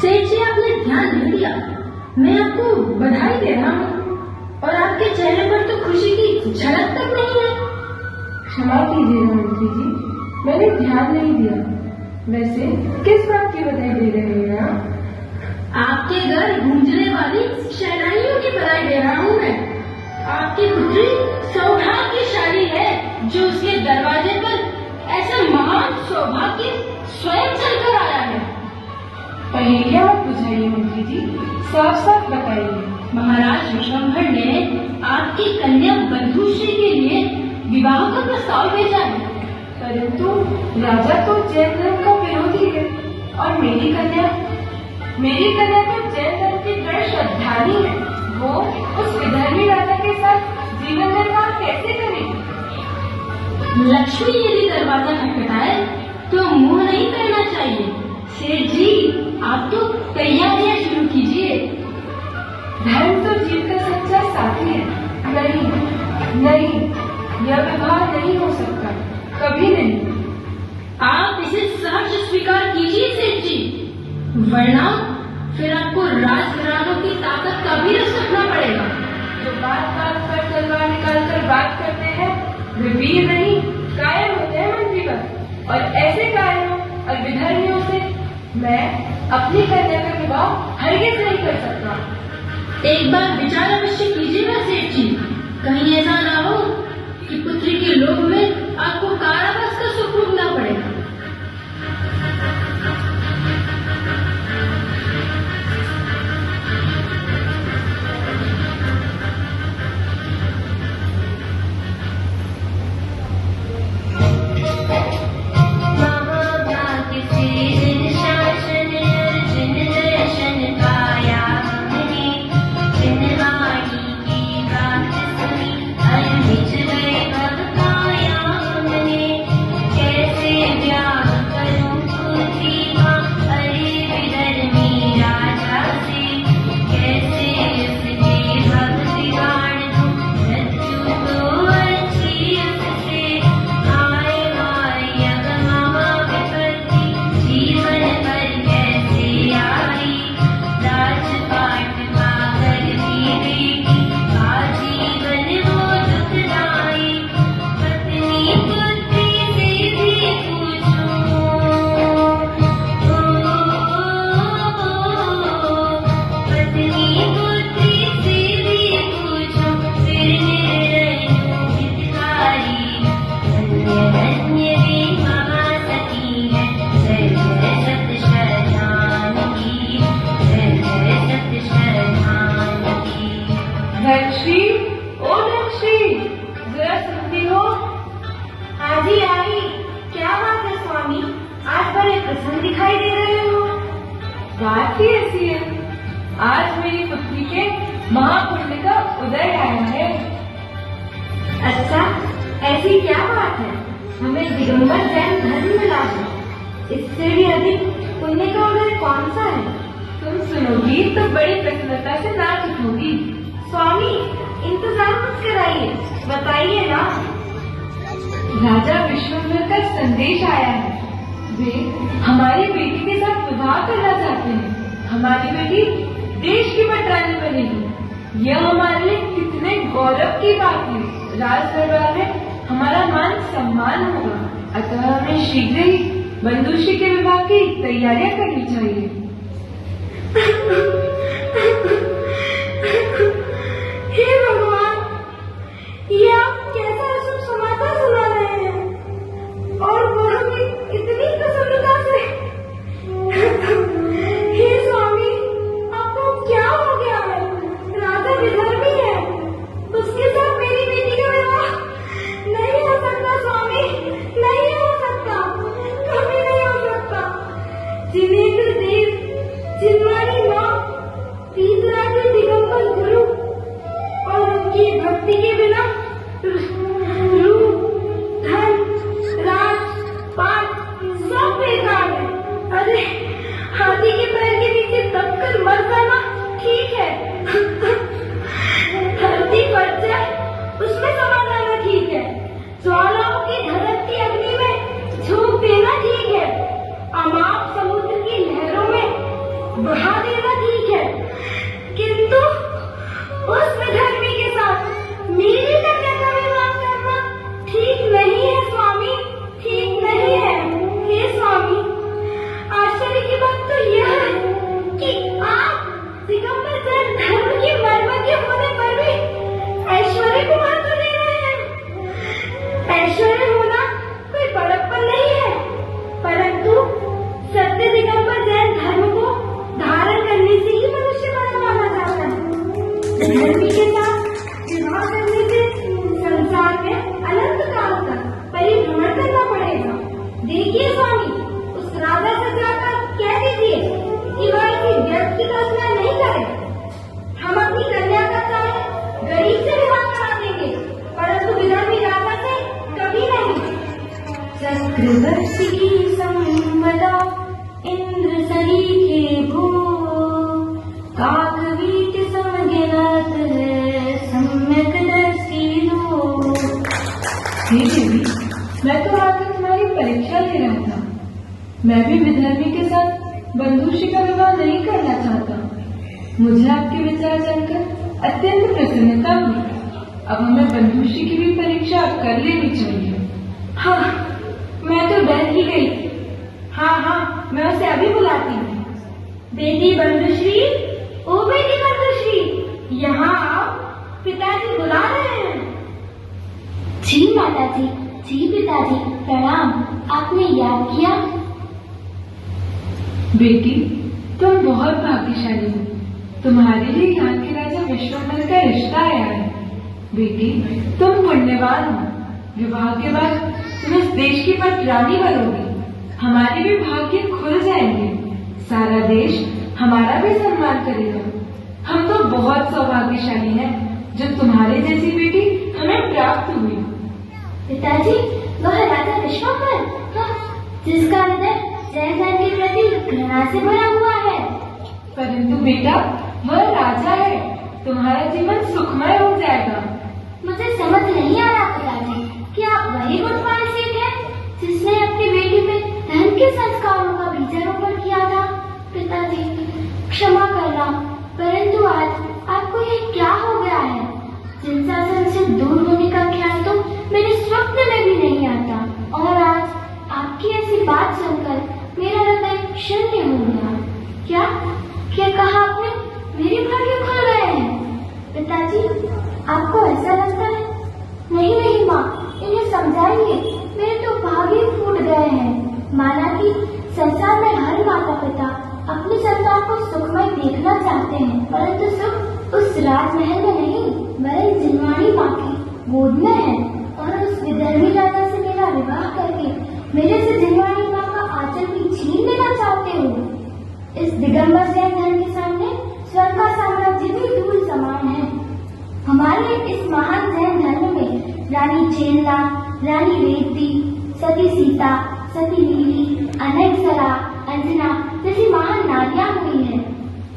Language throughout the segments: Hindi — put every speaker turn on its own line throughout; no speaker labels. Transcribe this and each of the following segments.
सेठ जी, आपने ध्यान नहीं दिया। मैं आपको बधाई दे रहा हूँ और आपके चेहरे पर तो खुशी की झलक तक नहीं है।
क्षमा कीजिएगा मंत्री जी, मैंने ध्यान नहीं दिया। वैसे किस बात की बधाई दे रहे हैं आप?
आपके घर गूंजने वाली शहनाइयों की बधाई दे रहा हूँ मैं। आपकी पुत्री सौभाग्यशाली है जो उसके दरवाजे पर ऐसा महान सौभाग्य स्वयं चलकर आया है।
पहेलियां मत बुझाइए मंत्री जी, साफ साफ बताइए।
महाराज विश्वम्भर ने आपकी कन्या बंधुश्री के लिए विवाह का प्रस्ताव भेजा है।
परंतु राजा तो जैन धर्म का विरोधी है और मेरी कन्या तो जैन धर्म की दृढ़ श्रद्धालु है। वो उस विधर्मी राजा के साथ जीवन निर्वाह कैसे करेगी?
लक्ष्मी यदि दरवाजा खटखटाए तो मुंह नहीं करना चाहिए। सेठ जी, आप तो तैयारियां शुरू कीजिए।
धर्म तो जीव का सच्चा साथी है। नहीं, यह विवाह नहीं हो सकता, कभी नहीं।
आप इसे सहर्ष स्वीकार कीजिए सेठ जी, वरना फिर आपको राजघरानों की ताकत का भी रस रखना पड़ेगा।
जो बात पर तलवार निकाल कर बात करते हैं वे वीर नहीं, कायर होते हैं मंत्रीवर। और ऐसे कायरों और विधर्मियों से मैं अपनी कन्या का विवाह हरगिज नहीं कर सकता।
एक बार विचार अवश्य कीजिएगा सेठ जी, कहीं ऐसा ना हो कि पुत्री के लोभ में आपको कारावास का सुख भोगना पड़ेगा।
दिखाई दे रहे हो। बात ही ऐसी है, आज मेरी पुत्री के महापुण्य का उदय आया है।
अच्छा, ऐसी क्या बात है? हमें दिगंबर जैन धर्म मिला है, इससे भी अधिक पुण्य का उदय कौन सा है?
तुम सुनोगी तो बड़ी प्रसन्नता से नाच उठोगी।
स्वामी, इंतजार मत कराइए, बताइए ना।
राजा विश्वम्भर का संदेश आया है। वे हमारी बेटी के साथ विवाह करना चाहते हैं। हमारी बेटी देश की पटरानी बनेगी। यह हमारे लिए कितने गौरव की बात है। राज दरबार में हमारा मान सम्मान होगा, अतः हमें शीघ्र ही बंधुश्री के विवाह की तैयारियां करनी चाहिए।
हे भगवान, ये आप कैसा अशुभ समाचार सुना रहे हैं, और वह भी इतनी प्रसन्नता से। हे स्वामी, आपको क्या हो गया है? राजा विधर्मी है, उसके साथ मेरी बेटी का विवाह नहीं हो सकता। स्वामी, नहीं हो सकता, कभी नहीं हो सकता। जिनेन्द्र देव, चिन्मयी माँ, तीर्थराज दिगंबर गुरु और उनकी भक्ति के बिना रूप, धन, राज, पाठ सब बेकार है। अरे, हाथी के पैर के नीचे दबकर मर जाना ठीक है, धरती फट जाए उसमें समा जाना ठीक है, ज्वालाओं की धड़क की अग्नि में झोंक देना ठीक है, अमाप समुद्र की लहरों में इंद्र सरीखे भू काकवीट समगिनत है सम्यक दृष्टि लो।
हे देवी, मैं तो आकर तुम्हारी परीक्षा ले रहा था। मैं भी विधर्मी के साथ बंधुश्री का विवाह नहीं करना चाहता। मुझे आपके विचार जानकर अत्यंत प्रसन्नता हुई। अब हमें बंधुश्री की भी परीक्षा कर लेनी चाहिए।
हाँ, मैं तो डर ही गई। हाँ, मैं उसे अभी बुलाती हूँ। बेटी बंधुश्री, ओ बेटी बंधुश्री, यहाँ आओ, पिताजी बुला रहे हैं। जी माताजी, जी पिताजी, प्रणाम। आपने याद किया?
बेटी, तुम बहुत भाग्यशाली हो। तुम्हारे लिए यहाँ के राजा विश्वम्भर का रिश्ता आया है। बेटी, तुम पुण्यवान हो। विवाह के बाद तुम इस देश की पटरानी बनोगी। हमारे भी भाग्य खुल जाएंगे। सारा देश हमारा भी सम्मान करेगा। हम तो बहुत सौभाग्यशाली हैं जो तुम्हारे जैसी बेटी हमें प्राप्त हुई।
पिताजी, वह राजा विश्वम्भर, जिसका हृदय जयधन के प्रति घृणा से भरा हुआ है।
परंतु बेटा, वह राजा है। तुम्हारा जीवन सुखमय हो जाएगा।
मुझे समझ नहीं आ रहा पिताजी, क्या आप वही गुणवान सेठ हैं जिसने अपनी बेटी में धन के संस्कारों का बीजारोपण किया था? पिताजी, क्षमा करना, परंतु आज आपको ये क्या हो गया है? सिंहासन से दूर होने का ख्याल तो मेरे स्वप्न में भी नहीं आता, और आज आपकी ऐसी बात सुनकर मेरा हृदय शून्य हो गया। क्या कहा आपने? मेरे भाग्य खुल गए हैं। पिताजी, आपको ऐसा लगता है? नहीं माँ, इन्हें समझाइए, मेरे तो भाग्य फूट गए हैं। माना कि संसार में हर माता पिता अपनी संतान को सुखमय देखना चाहते हैं, परंतु सुख उस राजमहल में नहीं, वरन जिनवाणी माँ की गोद में है। और उस विधर्मी राजा से मेरा विवाह करके मेरे से जिनवाणी माँ का आंचल भी छीन लेना चाहते हो। इस दिगंबर जैन धर्म के सामने स्वर्ग का साम्राज्य भी धूल समान है। हमारे इस महान जैन धर्म में रानी चेनला, रानी रेवती, सती सीता, सती नीली, अनंतसरा, अंजना जैसी महान नारियां हुई हैं,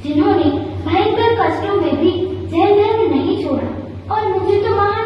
जिन्होंने भयंकर कष्टों में भी जैन धर्म नहीं छोड़ा। और मुझे तो महान